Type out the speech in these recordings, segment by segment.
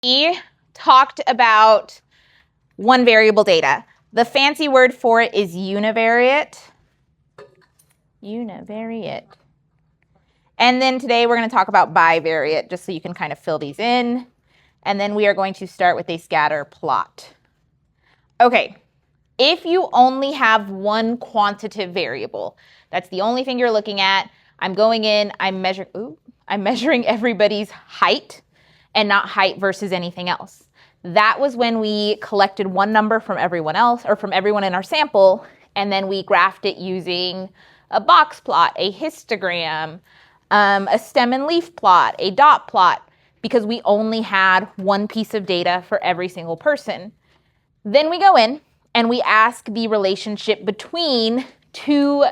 We talked about one variable data. The fancy word for it is univariate. Univariate. And then today we're going to talk about bivariate, just so you can kind of fill these in. And then we are going to start with a scatter plot. Okay, if you only have one quantitative variable, that's the only thing you're looking at. I'm going in, I'm measuring everybody's height and not height versus anything else. That was when we collected one number from everyone else, or from everyone in our sample, and then we graphed it using a box plot, a histogram, a stem and leaf plot, a dot plot, because we only had one piece of data for every single person. Then we go in and we ask the relationship between two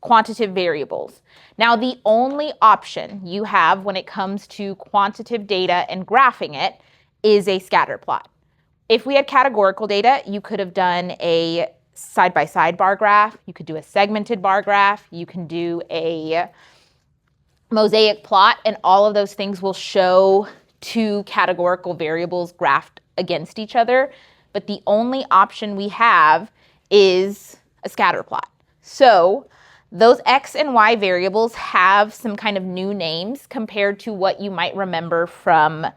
quantitative variables. Now, the only option you have when it comes to quantitative data and graphing it is a scatter plot. If we had categorical data, you could have done a side-by-side bar graph. You could do a segmented bar graph. You can do a mosaic plot, and all of those things will show two categorical variables graphed against each other. But the only option we have is a scatter plot. So those X and Y variables have some kind of new names compared to what you might remember from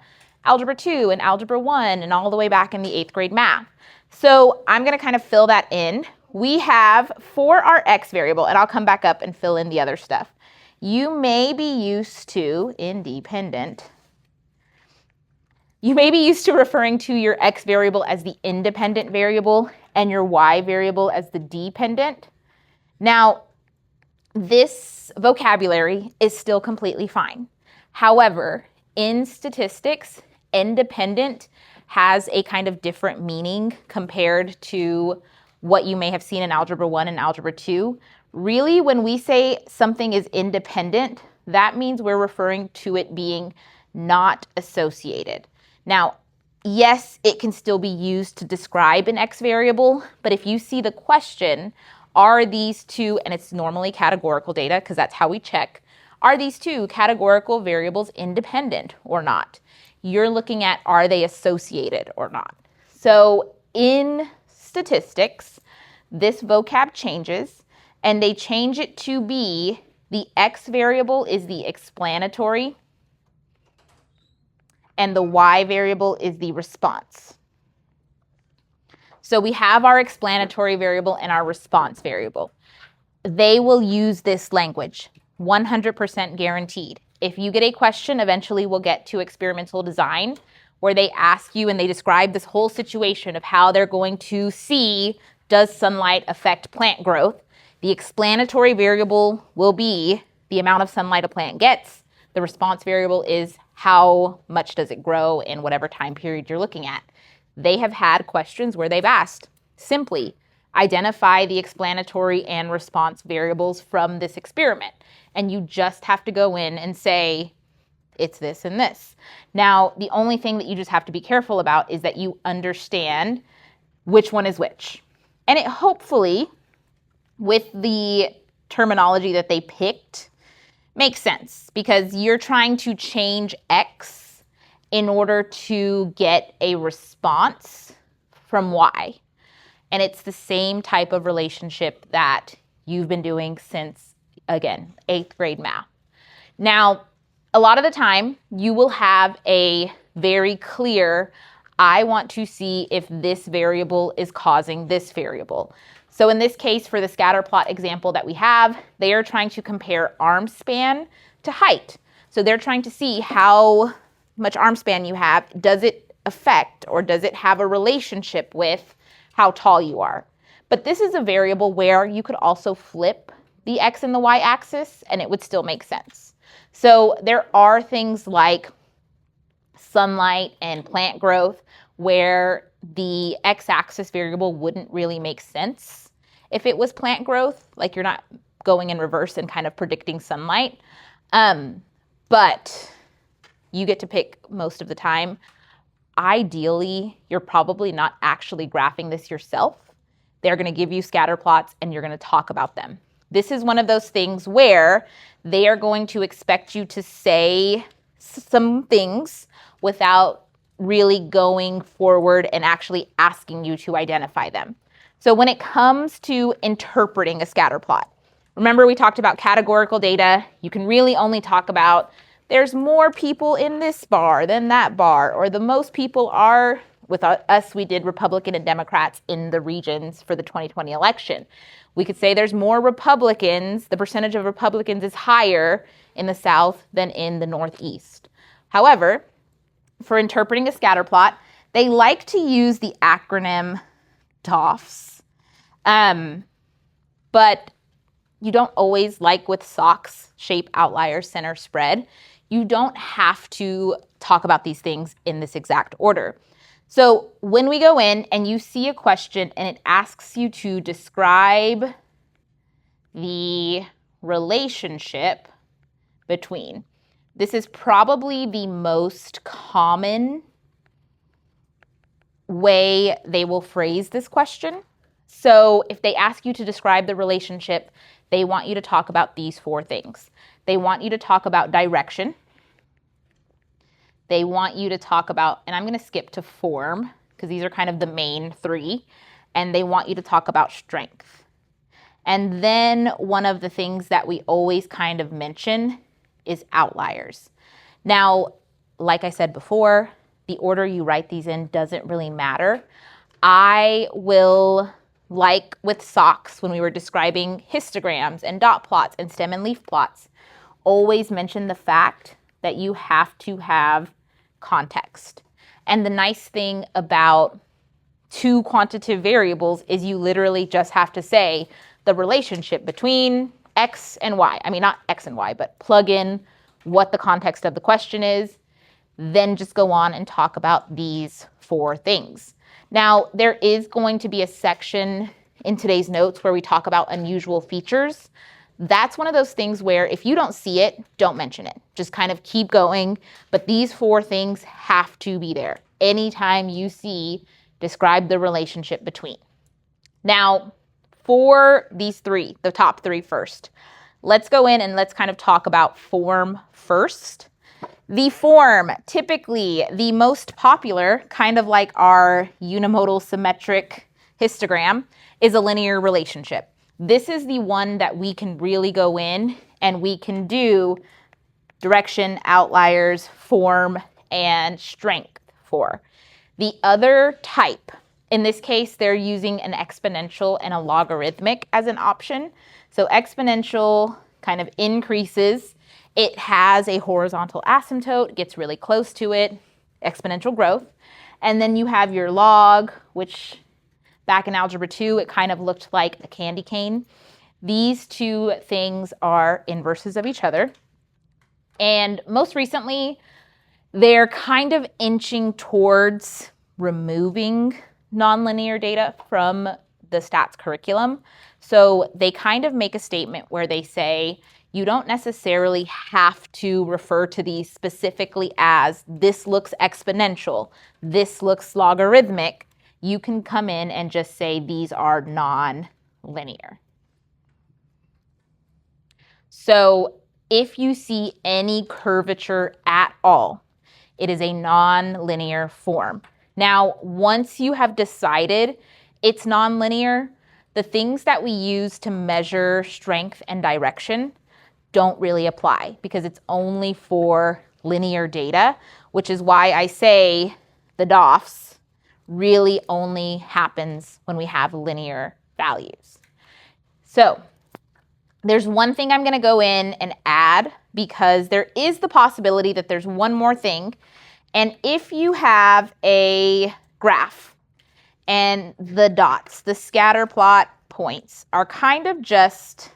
Algebra 2 and Algebra 1 and all the way back in the 8th grade math. So I'm going to kind of fill that in. We have for our X variable, and I'll come back up and fill in the other stuff. You may be used to referring to your X variable as the independent variable and your Y variable as the dependent. Now, this vocabulary is still completely fine. However, in statistics, independent has a kind of different meaning compared to what you may have seen in Algebra 1 and Algebra 2. Really, when we say something is independent, that means we're referring to it being not associated. Now, yes, it can still be used to describe an X variable, but if you see the question, are these two, and it's normally categorical data because that's how we check, are these two categorical variables independent or not? You're looking at, are they associated or not? So in statistics, this vocab changes, and they change it to be the X variable is the explanatory, and the Y variable is the response. So we have our explanatory variable and our response variable. They will use this language, 100% guaranteed. If you get a question, eventually we'll get to experimental design, where they ask you and they describe this whole situation of how they're going to see, does sunlight affect plant growth? The explanatory variable will be the amount of sunlight a plant gets. The response variable is how much does it grow in whatever time period you're looking at. They have had questions where they've asked, simply identify the explanatory and response variables from this experiment. And you just have to go in and say, it's this and this. Now, the only thing that you just have to be careful about is that you understand which one is which. And it hopefully, with the terminology that they picked, makes sense, because you're trying to change X in order to get a response from Y. And it's the same type of relationship that you've been doing since, again, 8th grade math. Now, a lot of the time, you will have a very clear, I want to see if this variable is causing this variable. So in this case, for the scatter plot example that we have, they are trying to compare arm span to height. So they're trying to see how much arm span you have. Does it affect, or does it have a relationship with how tall you are? But this is a variable where you could also flip the X and the Y axis and it would still make sense. So there are things like sunlight and plant growth where the X-axis variable wouldn't really make sense if it was plant growth, like you're not going in reverse and kind of predicting sunlight. But you get to pick most of the time. Ideally, you're probably not actually graphing this yourself. They're going to give you scatter plots and you're going to talk about them. This is one of those things where they are going to expect you to say some things without really going forward and actually asking you to identify them. So when it comes to interpreting a scatter plot, remember we talked about categorical data. You can really only talk about there's more people in this bar than that bar, or the most people are, with us, we did Republican and Democrats in the regions for the 2020 election. We could say there's more Republicans, the percentage of Republicans is higher in the South than in the Northeast. However, for interpreting a scatter plot, they like to use the acronym DOFS, but you don't always, like with SOX, shape, outlier, center, spread, you don't have to talk about these things in this exact order. So when we go in and you see a question and it asks you to describe the relationship between, this is probably the most common way they will phrase this question. So if they ask you to describe the relationship, they want you to talk about these four things. They want you to talk about direction. They want you to talk about, and I'm going to skip to form because these are kind of the main three, and they want you to talk about strength. And then one of the things that we always kind of mention is outliers. Now, like I said before, the order you write these in doesn't really matter. I will, like with SOX, when we were describing histograms and dot plots and stem and leaf plots, always mention the fact that you have to have context. And the nice thing about two quantitative variables is you literally just have to say the relationship between X and Y. I mean, not X and Y, but plug in what the context of the question is, then just go on and talk about these four things. Now, there is going to be a section in today's notes where we talk about unusual features. That's one of those things where if you don't see it, don't mention it. Just kind of keep going. But these four things have to be there anytime you see describe the relationship between. Now, for these three, the top three first, let's go in and let's kind of talk about form first. The form, typically the most popular, kind of like our unimodal symmetric histogram, is a linear relationship. This is the one that we can really go in and we can do direction, outliers, form, and strength for. The other type, in this case, they're using an exponential and a logarithmic as an option. So exponential kind of increases. It has a horizontal asymptote, gets really close to it, exponential growth. And then you have your log, which back in Algebra 2, it kind of looked like a candy cane. These two things are inverses of each other. And most recently, they're kind of inching towards removing nonlinear data from the stats curriculum. So they kind of make a statement where they say, you don't necessarily have to refer to these specifically as this looks exponential, this looks logarithmic. You can come in and just say these are non-linear. So if you see any curvature at all, it is a non-linear form. Now, once you have decided it's non-linear, the things that we use to measure strength and direction don't really apply because it's only for linear data, which is why I say the DOFs really only happens when we have linear values. So there's one thing I'm going to go in and add because there is the possibility that there's one more thing. And if you have a graph and the dots, the scatter plot points are kind of just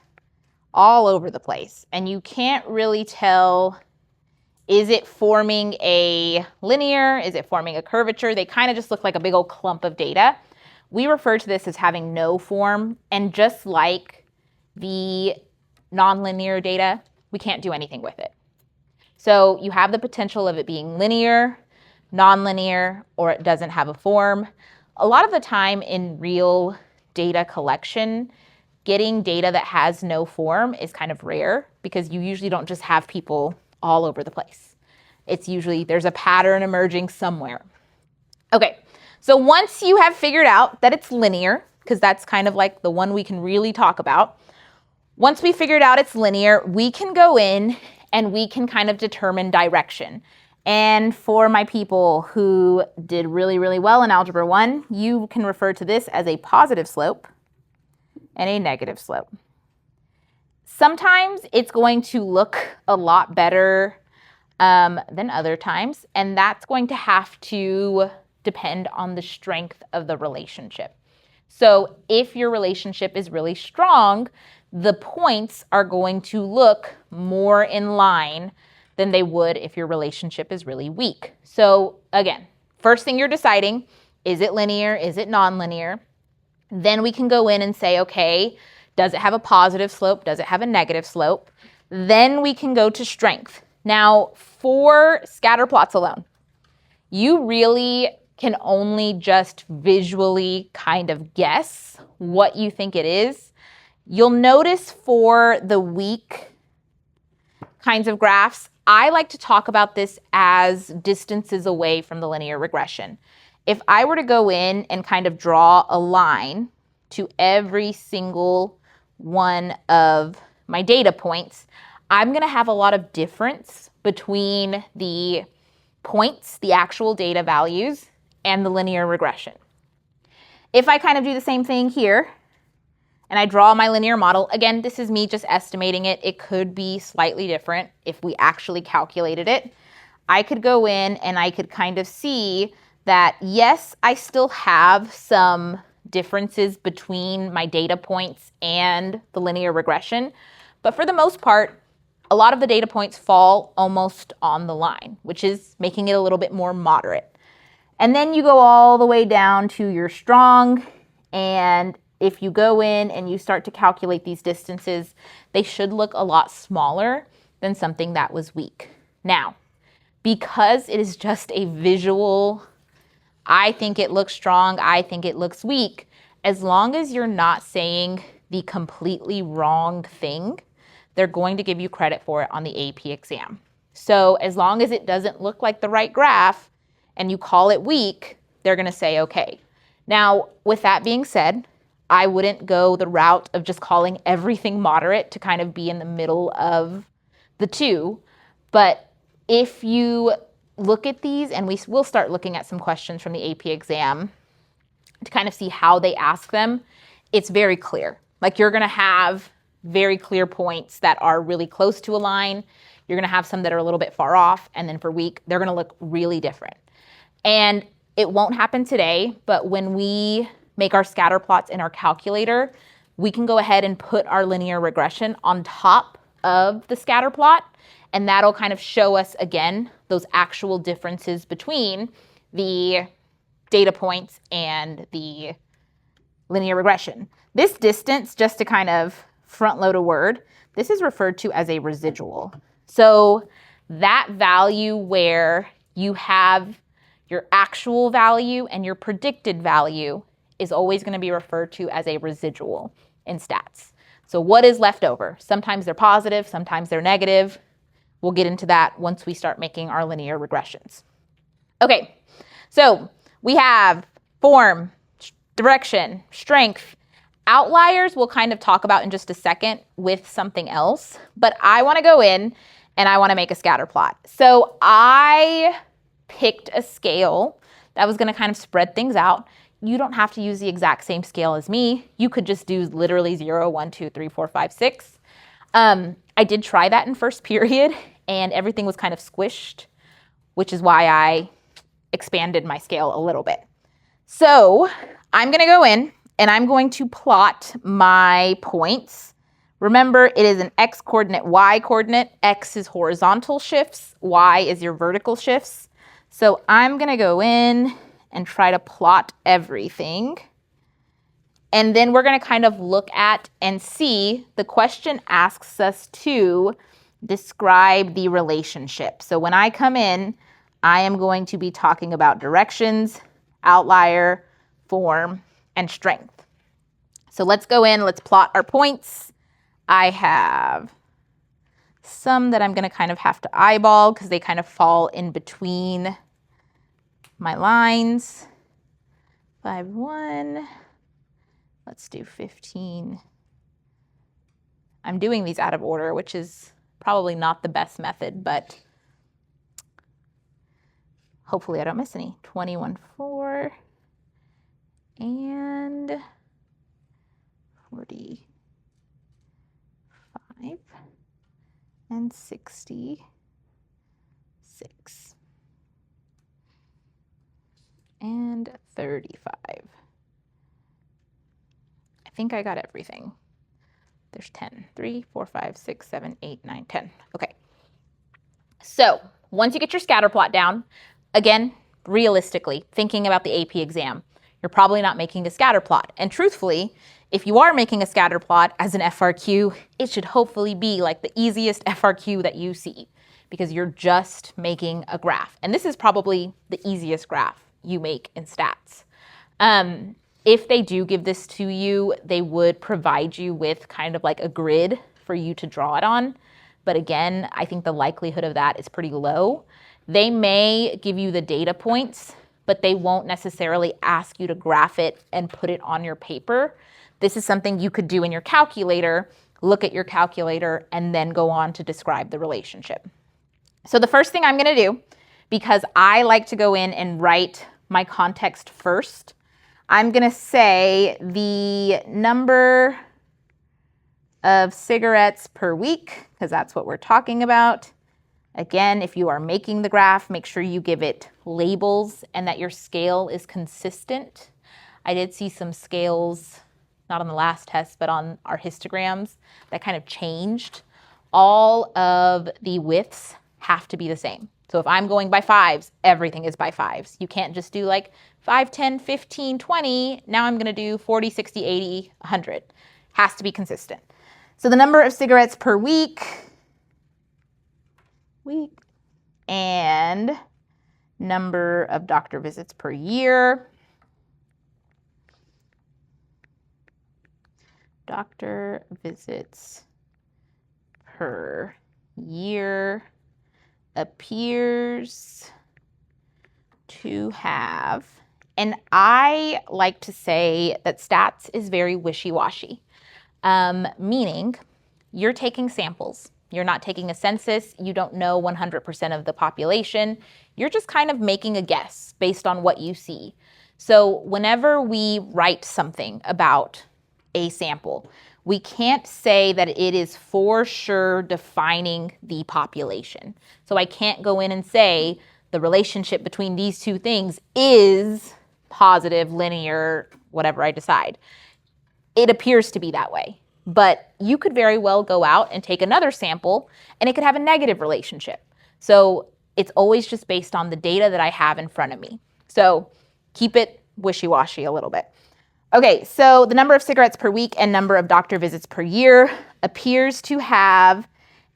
all over the place and you can't really tell, is it forming a linear? Is it forming a curvature? They kind of just look like a big old clump of data. We refer to this as having no form, and just like the nonlinear data, we can't do anything with it. So you have the potential of it being linear, nonlinear, or it doesn't have a form. A lot of the time in real data collection, getting data that has no form is kind of rare because you usually don't just have people all over the place. It's usually there's a pattern emerging somewhere. So once you have figured out that it's linear, because that's kind of like the one we can really talk about, once we figured out it's linear, we can go in and we can kind of determine direction. And for my people who did really, really well in Algebra 1, you can refer to this as a positive slope and a negative slope. Sometimes it's going to look a lot better than other times, and that's going to have to depend on the strength of the relationship. So if your relationship is really strong, the points are going to look more in line than they would if your relationship is really weak. So again, first thing you're deciding, is it linear? Is it nonlinear? Then we can go in and say, okay, does it have a positive slope? Does it have a negative slope? Then we can go to strength. Now, for scatter plots alone, you really can only just visually kind of guess what you think it is. You'll notice for the weak kinds of graphs, I like to talk about this as distances away from the linear regression. If I were to go in and kind of draw a line to every single one of my data points, I'm going to have a lot of difference between the points, the actual data values, and the linear regression. If I kind of do the same thing here, and I draw my linear model, again, this is me just estimating it. It could be slightly different if we actually calculated it. I could go in and I could kind of see that, yes, I still have some differences between my data points and the linear regression, but for the most part, a lot of the data points fall almost on the line, which is making it a little bit more moderate. And then you go all the way down to your strong, and if you go in and you start to calculate these distances, they should look a lot smaller than something that was weak. Now, because it is just a visual, I think it looks strong, I think it looks weak, as long as you're not saying the completely wrong thing, they're going to give you credit for it on the AP exam. So as long as it doesn't look like the right graph and you call it weak, they're going to say okay. Now, with that being said, I wouldn't go the route of just calling everything moderate to kind of be in the middle of the two. But if you look at these, and we will start looking at some questions from the AP exam to kind of see how they ask them, it's very clear. Like you're going to have very clear points that are really close to a line. You're going to have some that are a little bit far off. And then for weak, they're going to look really different. And it won't happen today, but when we make our scatter plots in our calculator, we can go ahead and put our linear regression on top of the scatter plot. And that'll kind of show us, again, those actual differences between the data points and the linear regression. This distance, just to kind of front load a word, this is referred to as a residual. So that value where you have your actual value and your predicted value is always going to be referred to as a residual in stats. So what is left over? Sometimes they're positive, sometimes they're negative. We'll get into that once we start making our linear regressions. Okay, so we have form, direction, strength. Outliers we'll kind of talk about in just a second with something else, but I want to go in and I want to make a scatter plot. So I picked a scale that was going to kind of spread things out. You don't have to use the exact same scale as me. You could just do literally 0, 1, 2, 3, 4, 5, 6. I did try that in first period and everything was kind of squished, which is why I expanded my scale a little bit. So I'm going to go in and I'm going to plot my points. Remember, it is an x coordinate, y coordinate. X is horizontal shifts, y is your vertical shifts. So I'm going to go in and try to plot everything. And then we're going to kind of look at and see, the question asks us to describe the relationship. So when I come in, I am going to be talking about directions, outlier, form, and strength. So let's go in, let's plot our points. I have some that I'm going to kind of have to eyeball because they kind of fall in between my lines. 5.1. Let's do 15. I'm doing these out of order, which is probably not the best method, but hopefully I don't miss any. 21.4 and 45 and 66 and 35. I think I got everything. There's 10. 3, 4, 5, 6, 7, 8, 9, 10. Okay. So once you get your scatter plot down, again, realistically, thinking about the AP exam, you're probably not making a scatter plot. And truthfully, if you are making a scatter plot as an FRQ, it should hopefully be like the easiest FRQ that you see because you're just making a graph. And this is probably the easiest graph you make in stats. If they do give this to you, they would provide you with kind of like a grid for you to draw it on. But again, I think the likelihood of that is pretty low. They may give you the data points, but they won't necessarily ask you to graph it and put it on your paper. This is something you could do in your calculator, look at your calculator, and then go on to describe the relationship. So the first thing I'm going to do, because I like to go in and write my context first, I'm going to say the number of cigarettes per week, because that's what we're talking about. Again, if you are making the graph, make sure you give it labels and that your scale is consistent. I did see some scales, not on the last test, but on our histograms that kind of changed. All of the widths have to be the same. So if I'm going by 5s, everything is by 5s. You can't just do like 5, 10, 15, 20. Now I'm going to do 40, 60, 80, 100. Has to be consistent. So the number of cigarettes per week and number of doctor visits per year. Doctor visits per year appears to have, and I like to say that stats is very wishy-washy, meaning you're taking samples. You're not taking a census. You don't know 100% of the population. You're just kind of making a guess based on what you see. So whenever we write something about a sample, we can't say that it is for sure defining the population. So I can't go in and say the relationship between these two things is positive, linear, whatever I decide. It appears to be that way. But you could very well go out and take another sample and it could have a negative relationship. So it's always just based on the data that I have in front of me. So keep it wishy-washy a little bit. Okay, so the number of cigarettes per week and number of doctor visits per year appears to have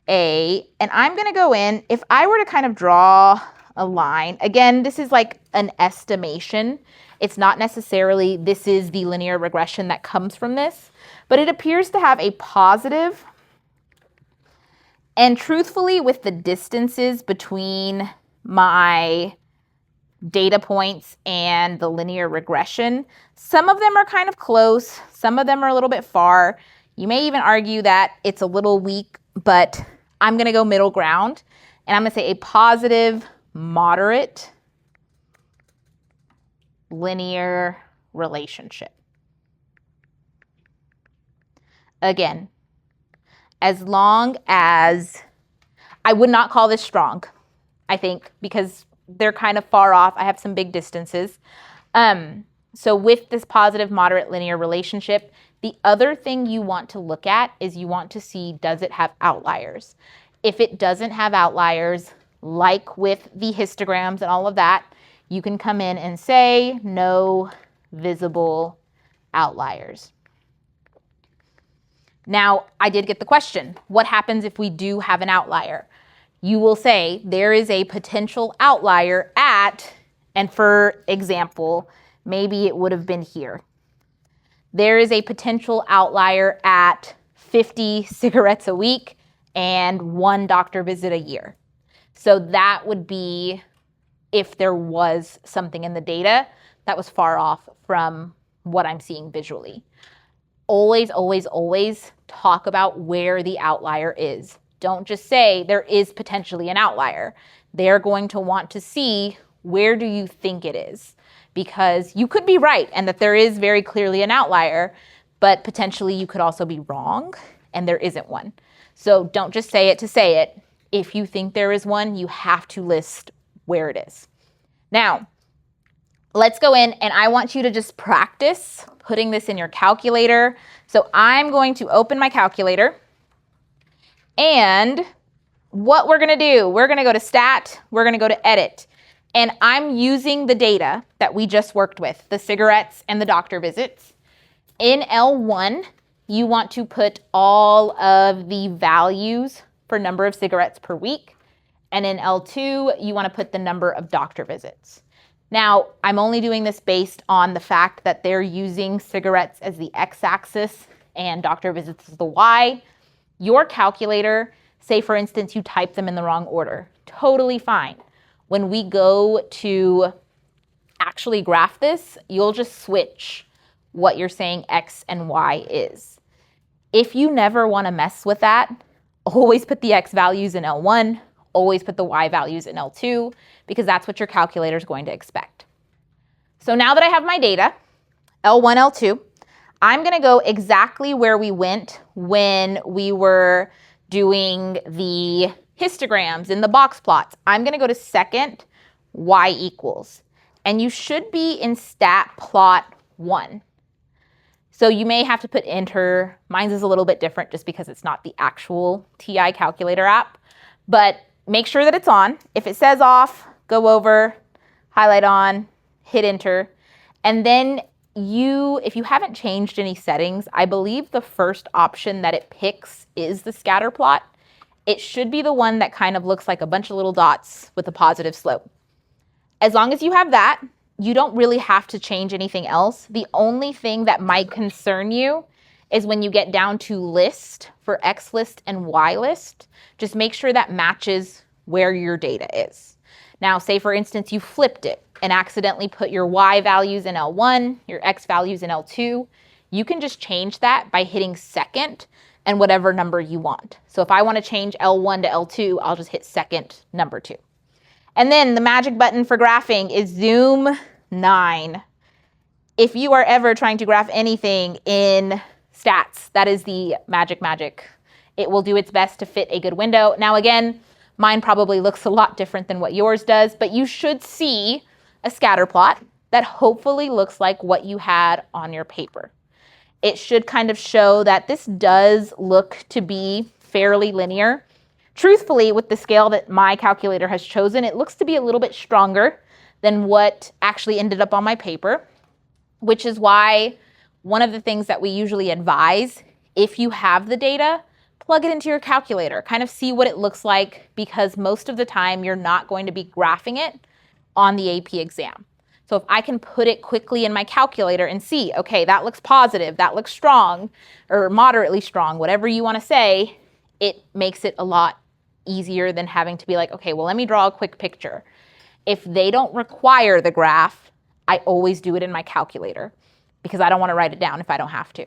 and I'm going to go in, if I were to kind of draw a line, again, this is like an estimation. It's not necessarily this is the linear regression that comes from this, but it appears to have a positive. And truthfully, with the distances between my data points and the linear regression, some of them are kind of close, some of them are a little bit far. You may even argue that it's a little weak, but I'm going to go middle ground, and I'm going to say a positive, moderate, linear relationship. Again, as long as, I would not call this strong, I think, because they're kind of far off. I have some big distances. So with this positive, moderate, linear relationship, the other thing you want to look at is you want to see, does it have outliers? If it doesn't have outliers, like with the histograms and all of that, you can come in and say no visible outliers. Now, I did get the question, what happens if we do have an outlier? You will say there is a potential outlier at, and for example, maybe it would have been here. There is a potential outlier at 50 cigarettes a week and 1 doctor visit a year. So that would be if there was something in the data that was far off from what I'm seeing visually. Always, always, always talk about where the outlier is. Don't just say there is potentially an outlier. They're going to want to see, where do you think it is? Because you could be right and that there is very clearly an outlier, but potentially you could also be wrong and there isn't one. So don't just say it to say it. If you think there is one, you have to list where it is. Now, let's go in and I want you to just practice putting this in your calculator. So I'm going to open my calculator, and what we're going to do, we're going to go to Stat, we're going to go to Edit, and I'm using the data that we just worked with, the cigarettes and the doctor visits. In L1, you want to put all of the values for number of cigarettes per week, and in L2, you want to put the number of doctor visits. Now, I'm only doing this based on the fact that they're using cigarettes as the x-axis and doctor visits as the y. Your calculator, say for instance, you type them in the wrong order. Totally fine. When we go to actually graph this, you'll just switch what you're saying x and y is. If you never want to mess with that, always put the x values in L1, always put the y values in L2, because that's what your calculator is going to expect. So now that I have my data, L1, L2, I'm going to go exactly where we went when we were doing the histograms and the box plots. I'm going to go to second, y equals. And you should be in stat plot 1. So you may have to put enter. Mine's is a little bit different just because it's not the actual TI calculator app. But make sure that it's on. If it says off, go over, highlight on, hit enter. And then if you haven't changed any settings, I believe the first option that it picks is the scatter plot. It should be the one that kind of looks like a bunch of little dots with a positive slope. As long as you have that, you don't really have to change anything else. The only thing that might concern you is when you get down to list for X list and Y list. Just make sure that matches where your data is. Now, say for instance, you flipped it and accidentally put your Y values in L1, your X values in L2. You can just change that by hitting second and whatever number you want. So if I want to change L1 to L2, I'll just hit second, number 2. And then the magic button for graphing is zoom 9. If you are ever trying to graph anything in stats, that is the magic. It will do its best to fit a good window. Now again, mine probably looks a lot different than what yours does, but you should see a scatter plot that hopefully looks like what you had on your paper. It should kind of show that this does look to be fairly linear. Truthfully, with the scale that my calculator has chosen, it looks to be a little bit stronger than what actually ended up on my paper, which is why one of the things that we usually advise, if you have the data, plug it into your calculator, kind of see what it looks like, because most of the time you're not going to be graphing it on the AP exam. So if I can put it quickly in my calculator and see, okay, that looks positive, that looks strong, or moderately strong, whatever you want to say, it makes it a lot easier than having to be like, okay, well, let me draw a quick picture. If they don't require the graph, I always do it in my calculator because I don't want to write it down if I don't have to.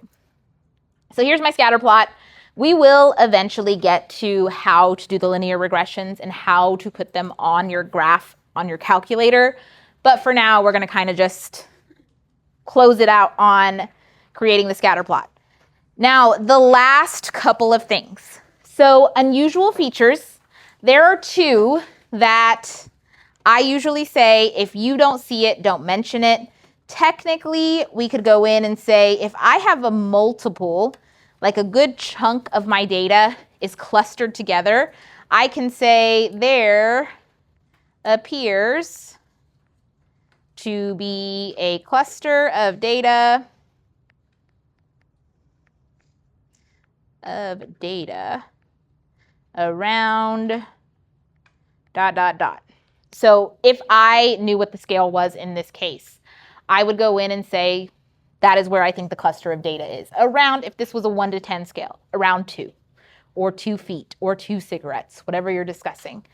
So here's my scatter plot. We will eventually get to how to do the linear regressions and how to put them on your graph on your calculator. But for now, we're going to kind of just close it out on creating the scatter plot. Now, the last couple of things. So unusual features, there are 2 that I usually say, if you don't see it, don't mention it. Technically, we could go in and say, if I have a multiple, like a good chunk of my data is clustered together, I can say there appears to be a cluster of data around ... So if I knew what the scale was in this case, I would go in and say, that is where I think the cluster of data is. Around, if this was a 1 to 10 scale, around 2, or 2 feet, or 2 cigarettes, whatever you're discussing.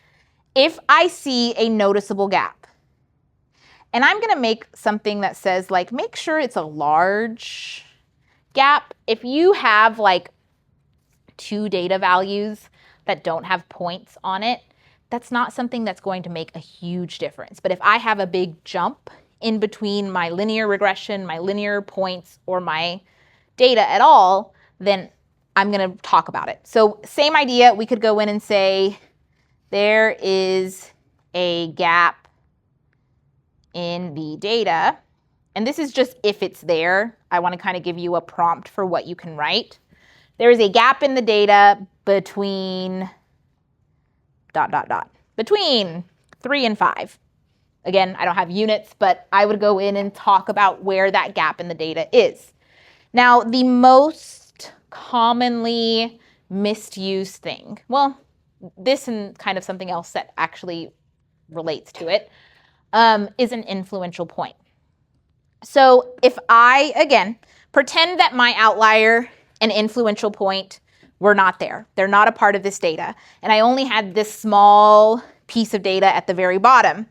If I see a noticeable gap, And I'm going to make something that says, like, make sure it's a large gap. If you have, like, 2 data values that don't have points on it, that's not something that's going to make a huge difference. But if I have a big jump in between my linear regression, my linear points, or my data at all, then I'm going to talk about it. So same idea, we could go in and say there is a gap in the data. And this is just if it's there. I want to kind of give you a prompt for what you can write. There is a gap in the data between ... between 3 and 5. Again, I don't have units, but I would go in and talk about where that gap in the data is. Now, the most commonly misused thing, well, this and kind of something else that actually relates to it, is an influential point. So if I, again, pretend that my outlier and influential point were not there. They're not a part of this data. And I only had this small piece of data at the very bottom.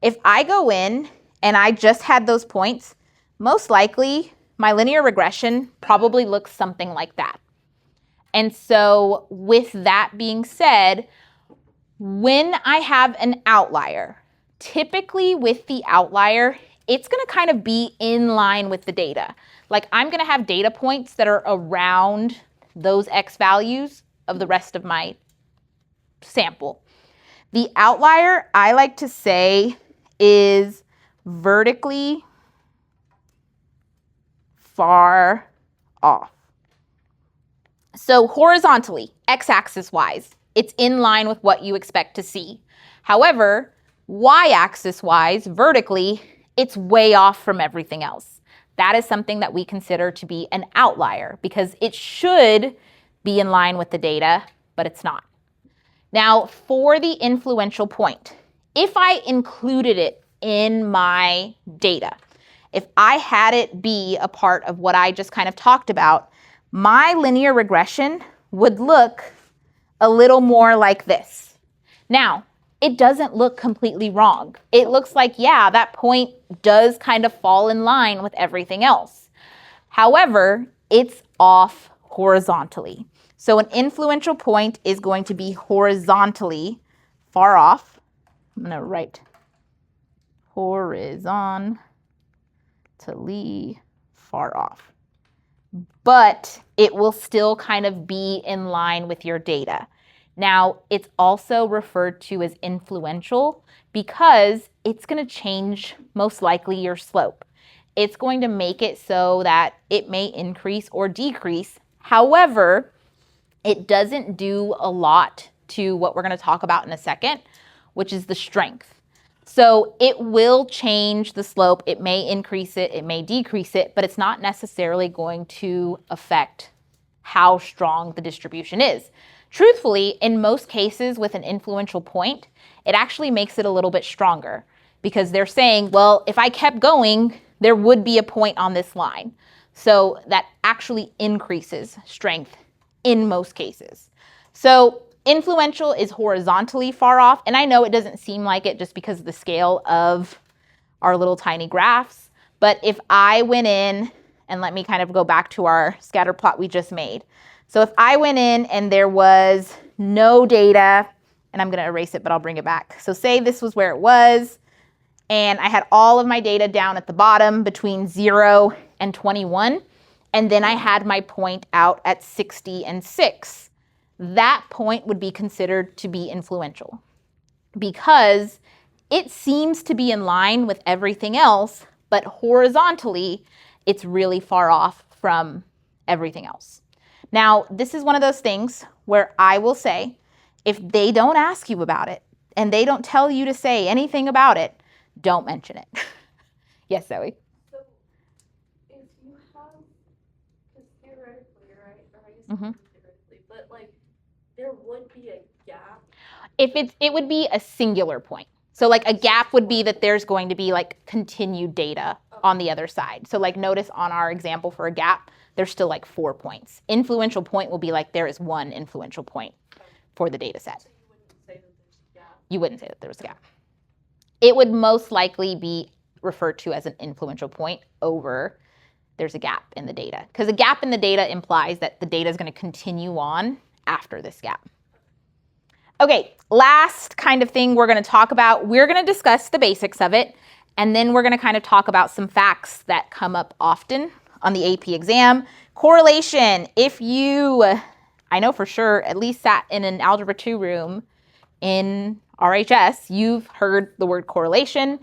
If I go in and I just had those points, most likely my linear regression probably looks something like that. And so with that being said, when I have an outlier, typically with the outlier, it's going to kind of be in line with the data. Like I'm going to have data points that are around those X values of the rest of my sample. The outlier, I like to say, is vertically far off. So horizontally, x-axis wise, it's in line with what you expect to see. However, y-axis wise, vertically, it's way off from everything else. That is something that we consider to be an outlier because it should be in line with the data, but it's not. Now, for the influential point, if I included it in my data, if I had it be a part of what I just kind of talked about, my linear regression would look a little more like this. Now, it doesn't look completely wrong. It looks like, yeah, that point does kind of fall in line with everything else. However, it's off horizontally. So an influential point is going to be horizontally far off. I'm going to write horizontally far off. But it will still kind of be in line with your data. Now, it's also referred to as influential because it's going to change most likely your slope. It's going to make it so that it may increase or decrease. However, it doesn't do a lot to what we're going to talk about in a second, which is the strength. So it will change the slope. It may increase it, it may decrease it, but it's not necessarily going to affect how strong the distribution is. Truthfully, in most cases with an influential point, it actually makes it a little bit stronger because they're saying, well, if I kept going, there would be a point on this line. So that actually increases strength in most cases. So influential is horizontally far off, and I know it doesn't seem like it just because of the scale of our little tiny graphs, but if I went in, and let me kind of go back to our scatter plot we just made. So if I went in and there was no data, and I'm going to erase it, but I'll bring it back. So say this was where it was, and I had all of my data down at the bottom between 0 and 21, and then I had my point out at 60 and 6. That point would be considered to be influential because it seems to be in line with everything else, but horizontally, it's really far off from everything else. Now, this is one of those things where I will say, if they don't ask you about it and they don't tell you to say anything about it, don't mention it. Yes, Zoe? So if you have, because theoretically, right, or I guess not theoretically, but like there would be a gap. It would be a singular point. So like a gap would be that there's going to be like continued data on the other side. So like notice on our example for a gap, there's still like 4 points. Influential point will be like there is one influential point for the data set. So you wouldn't say that there's a gap? You wouldn't say that there was a gap. It would most likely be referred to as an influential point over there's a gap in the data. Because a gap in the data implies that the data is going to continue on after this gap. Okay, last kind of thing we're going to talk about, we're going to discuss the basics of it, and then we're going to kind of talk about some facts that come up often on the AP exam. Correlation. If you, I know for sure, at least sat in an Algebra 2 room in RHS, you've heard the word correlation.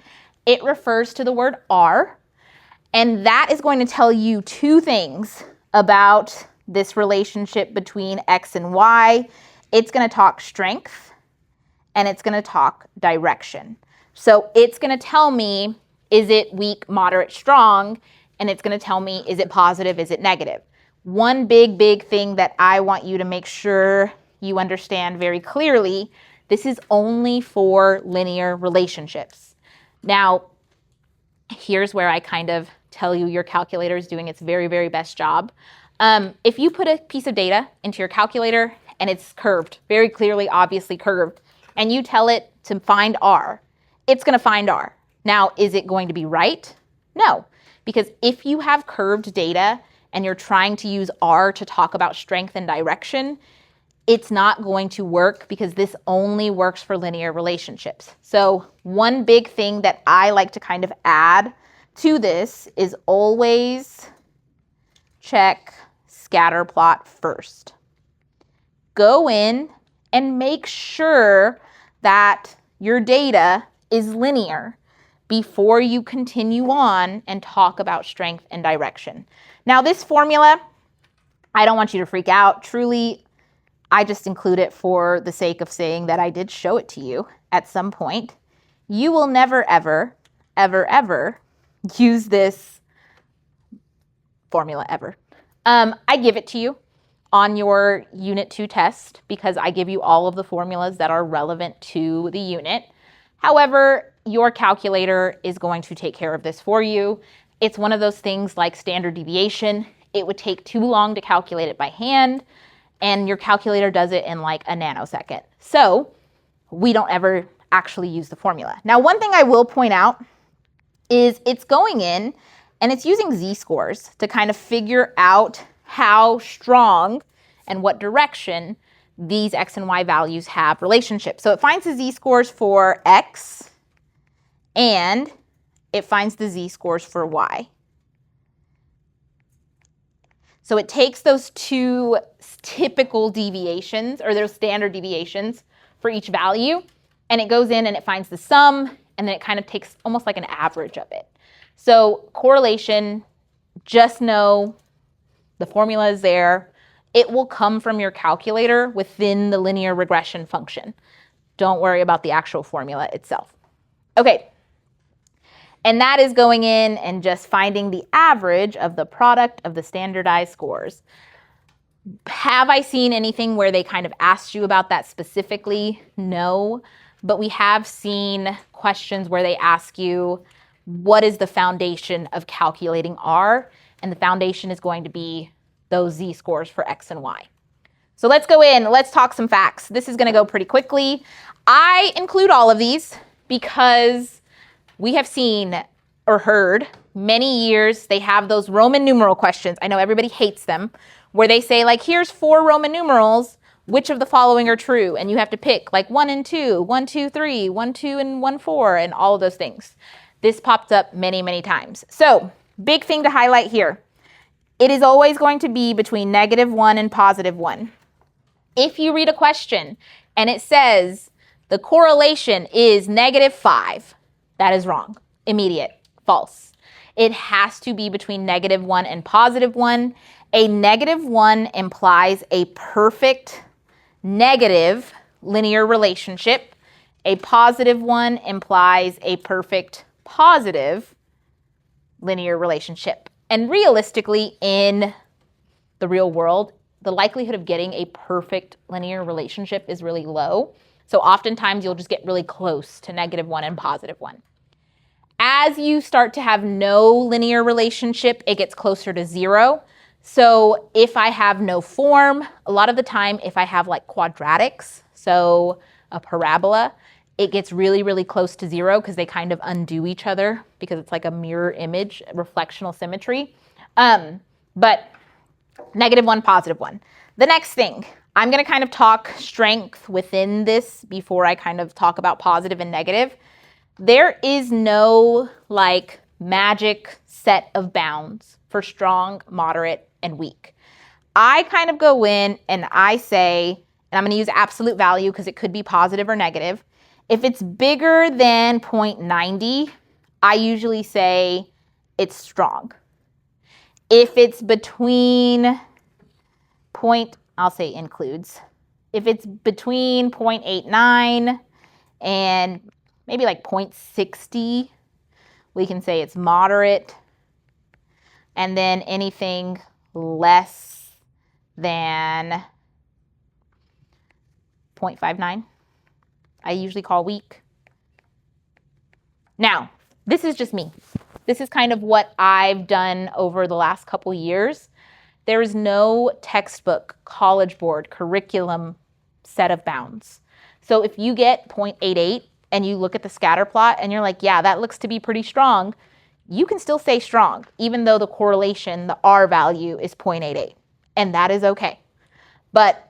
It refers to the word R, and that is going to tell you two things about this relationship between X and Y. It's going to talk strength, and it's going to talk direction. So it's going to tell me, is it weak, moderate, strong? And it's going to tell me, is it positive, is it negative? One big thing that I want you to make sure you understand very clearly, this is only for linear relationships. Now, here's where I kind of tell you your calculator is doing its very best job. If you put a piece of data into your calculator and it's curved, very clearly, obviously curved, and you tell it to find R, it's going to find R. Now, is it going to be right? No, because if you have curved data and you're trying to use R to talk about strength and direction, it's not going to work because this only works for linear relationships. So one big thing that I like to kind of add to this is always check scatter plot first. Go in and make sure that your data is linear before you continue on and talk about strength and direction. Now this formula, I don't want you to freak out. Truly, I just include it for the sake of saying that I did show it to you at some point. You will never, ever use this formula ever. I give it to you on your Unit 2 test because I give you all of the formulas that are relevant to the unit. However, your calculator is going to take care of this for you. It's one of those things like standard deviation. It would take too long to calculate it by hand, and your calculator does it in like a nanosecond. So we don't ever actually use the formula. Now, one thing I will point out is it's going in and it's using z-scores to kind of figure out how strong and what direction these X and Y values have relationships. So it finds the z-scores for X and it finds the z-scores for Y. So it takes those two typical deviations or those standard deviations for each value, and it goes in and it finds the sum, and then it kind of takes almost like an average of it. So correlation, just know the formula is there. It will come from your calculator within the linear regression function. Don't worry about the actual formula itself. Okay. And that is going in and just finding the average of the product of the standardized scores. Have I seen anything where they kind of asked you about that specifically? No, but we have seen questions where they ask you, what is the foundation of calculating R? And the foundation is going to be those z-scores for X and Y. So let's go in, let's talk some facts. This is going to go pretty quickly. I include all of these because we have seen or heard many years they have those Roman numeral questions. I know everybody hates them, where they say like, here's 4 Roman numerals, which of the following are true? And you have to pick like 1 and 2, 1, 2, 3, 1, 2, and 1, 4, and all of those things. This popped up many times. So big thing to highlight here. It is always going to be between -1 and +1. If you read a question and it says the correlation is -5, that is wrong. Immediate. False. It has to be between -1 and +1. A -1 implies a perfect negative linear relationship. A +1 implies a perfect positive linear relationship. And realistically, in the real world, the likelihood of getting a perfect linear relationship is really low. So oftentimes you'll just get really close to -1 and +1. As you start to have no linear relationship, it gets closer to 0. So if I have no form, a lot of the time if I have like quadratics, so a parabola, it gets really, really close to 0 because they kind of undo each other because it's like a mirror image, reflectional symmetry. But -1, +1. The next thing, I'm going to kind of talk strength within this before I kind of talk about positive and negative. There is no like magic set of bounds for strong, moderate, and weak. I kind of go in and I say, and I'm going to use absolute value because it could be positive or negative. If it's bigger than 0.90, I usually say it's strong. If it's between I'll say includes. If it's between 0.89 and maybe like 0.60, we can say it's moderate. And then anything less than 0.59, I usually call weak. Now, this is just me. This is kind of what I've done over the last couple years. There is no textbook, College Board, curriculum set of bounds. So if you get 0.88 and you look at the scatter plot and you're like, yeah, that looks to be pretty strong, you can still say strong, even though the correlation, the R value is 0.88, and that is okay. But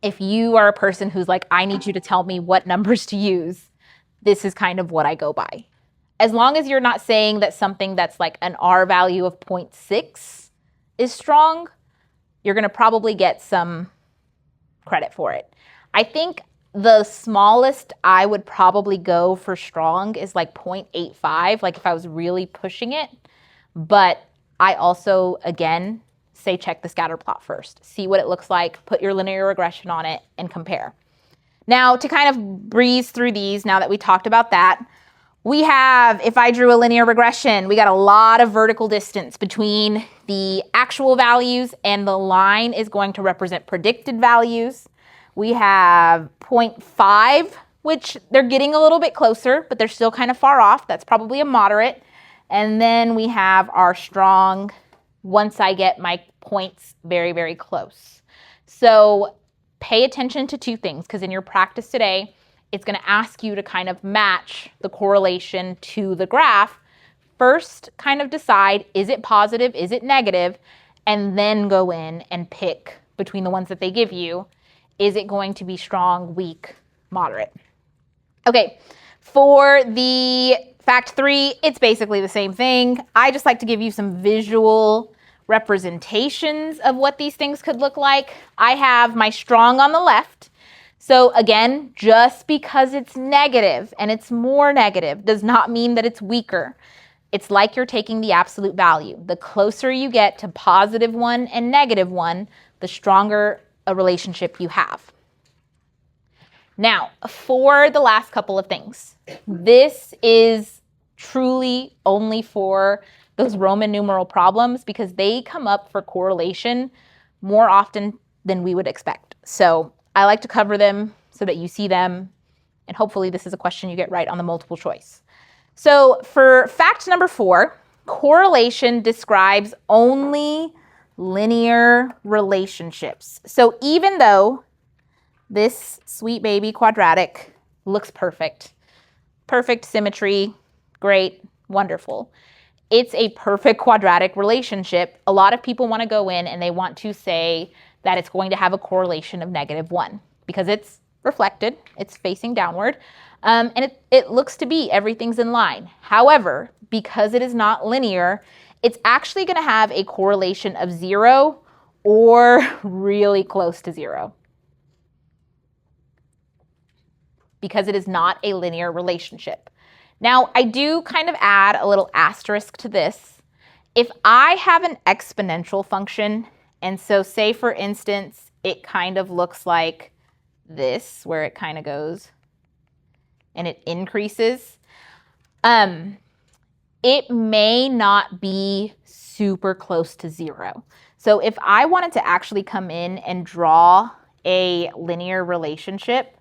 if you are a person who's like, I need you to tell me what numbers to use, this is kind of what I go by. As long as you're not saying that something that's like an R value of 0.6 is strong, you're going to probably get some credit for it. I think the smallest I would probably go for strong is like 0.85, like if I was really pushing it. But I also, again, say check the scatter plot first. See what it looks like, put your linear regression on it, and compare. Now, to kind of breeze through these, now that we talked about that, we have, if I drew a linear regression, we got a lot of vertical distance between the actual values, and the line is going to represent predicted values. We have 0.5, which they're getting a little bit closer, but they're still kind of far off. That's probably a moderate. And then we have our strong once I get my points very, very close. So pay attention to two things, because in your practice today, it's going to ask you to kind of match the correlation to the graph. First, kind of decide, is it positive, is it negative, and then go in and pick between the ones that they give you. Is it going to be strong, weak, moderate? Okay, for the fact 3, it's basically the same thing. I just like to give you some visual representations of what these things could look like. I have my strong on the left. So again, just because it's negative and it's more negative does not mean that it's weaker. It's like you're taking the absolute value. The closer you get to +1 and -1, the stronger a relationship you have. Now, for the last couple of things, this is truly only for those Roman numeral problems because they come up for correlation more often than we would expect. So I like to cover them so that you see them, and hopefully this is a question you get right on the multiple choice. So for fact number 4, correlation describes only linear relationships. So even though this sweet baby quadratic looks perfect, perfect symmetry, great, wonderful, it's a perfect quadratic relationship. A lot of people want to go in and they want to say that it's going to have a correlation of -1 because it's reflected, it's facing downward, and it looks to be everything's in line. However, because it is not linear, it's actually going to have a correlation of 0 or really close to 0 because it is not a linear relationship. Now, I do kind of add a little asterisk to this. If I have an exponential function, and so say for instance, it kind of looks like this, where it kind of goes and it increases, it may not be super close to 0. So if I wanted to actually come in and draw a linear relationship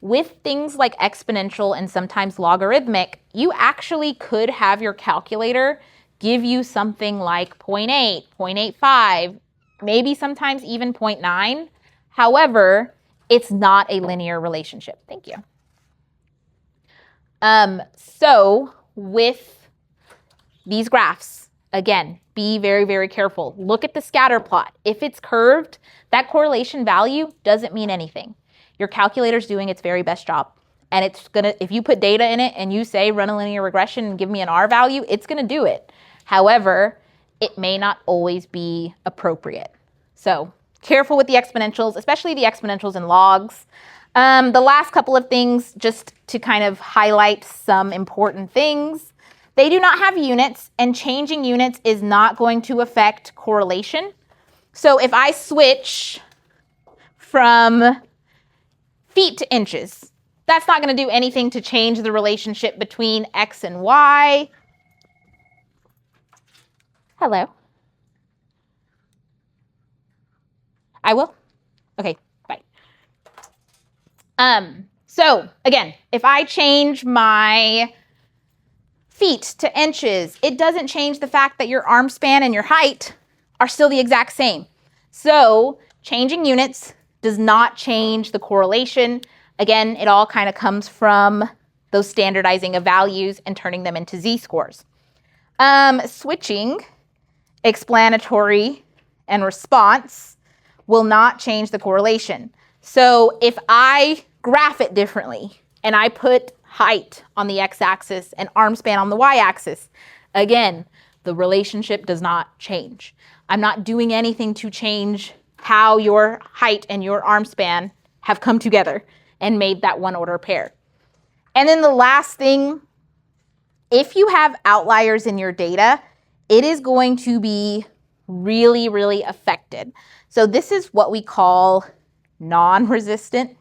with things like exponential and sometimes logarithmic, you actually could have your calculator give you something like 0.8, 0.85, maybe sometimes even 0.9. However, it's not a linear relationship. Thank you. So with these graphs, again, be very, very careful. Look at the scatter plot. If it's curved, that correlation value doesn't mean anything. Your calculator's doing its very best job. And it's gonna, if you put data in it and you say run a linear regression and give me an R value, it's gonna do it. However, it may not always be appropriate. So careful with the exponentials, especially the exponentials and logs. The last couple of things, just to kind of highlight some important things. They do not have units, and changing units is not going to affect correlation. So if I switch from feet to inches, that's not going to do anything to change the relationship between X and Y. Hello. I will? Okay, bye. So again, if I change my feet to inches, it doesn't change the fact that your arm span and your height are still the exact same. So changing units does not change the correlation. Again, it all kind of comes from those standardizing of values and turning them into z-scores. Switching explanatory and response will not change the correlation. So if I graph it differently and I put height on the x-axis and arm span on the y-axis, again, the relationship does not change. I'm not doing anything to change how your height and your arm span have come together and made that one order pair. And then the last thing, if you have outliers in your data, it is going to be really, really affected. So this is what we call non-resistant,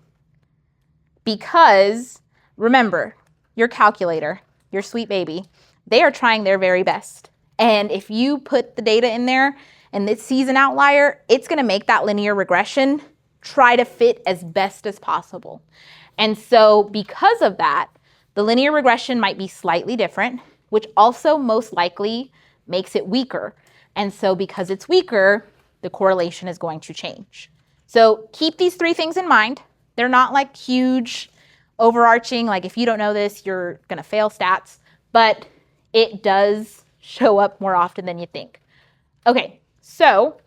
because remember, your calculator, your sweet baby, they are trying their very best. And if you put the data in there and it sees an outlier, it's going to make that linear regression try to fit as best as possible. And so because of that, the linear regression might be slightly different, which also most likely makes it weaker. And so because it's weaker, the correlation is going to change. So keep these three things in mind. They're not like huge, overarching, like if you don't know this, you're going to fail stats, but it does show up more often than you think. Okay, so